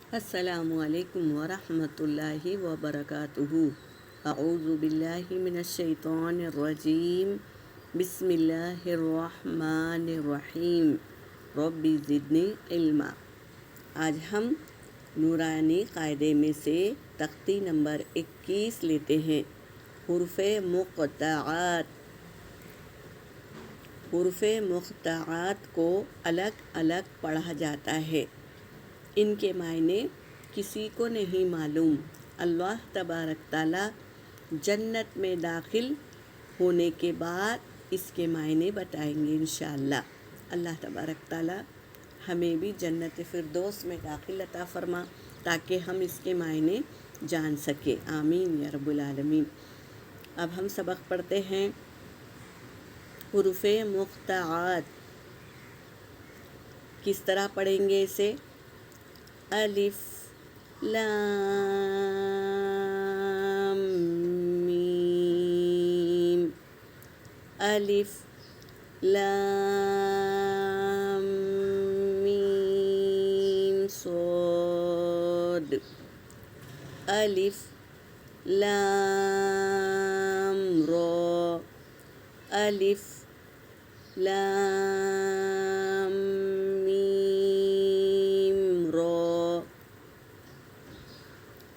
अस्सलामुअलैकुम वरहमतुल्लाहि वबरकातुहू। अऊज़ु बिल्लाहि मिनश्शैतानिर्रजीम। बिस्मिल्लाहिर्रहमानिर्रहीम। रब्बि ज़िदनी इल्मा। आज हम नूरानी क़ायदे में से तख्ती नंबर 21 लेते हैं। हुर्फ़े मुक़त्तआत। हुर्फ़े मुक़त्तआत को अलग अलग पढ़ा जाता है। इनके मायने किसी को नहीं मालूम। अल्लाह तबारक ताला जन्नत में दाखिल होने के बाद इसके मायने बताएंगे इंशाअल्लाह। अल्लाह तबारक ताला हमें भी जन्नत फ़िरदौस में दाखिल अता फ़रमा ताकि हम इसके मायने जान सके। आमीन या रब्बुल आलमीन। अब हम सबक पढ़ते हैं। हुर्फ़े मुक़त्तआत किस तरह पढ़ेंगे इसे? अलिफ लाम मीम। अलिफ लाम मीम सोद। अलिफ लाम रो। अलिफ लाम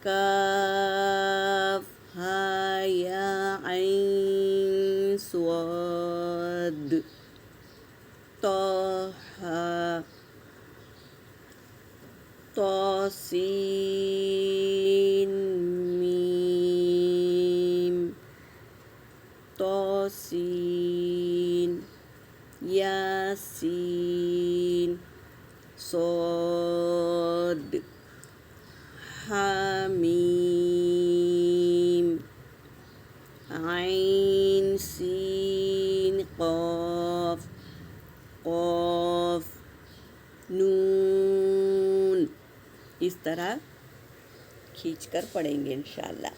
काफ हा या ऐन स्वाद। तोहा तौसीन मीम। तौसीन यासीन सोद। हामीम ऐन सीन क़ाफ। क़ाफ नून। इस तरह खींचकर पढ़ेंगे इंशाअल्लाह।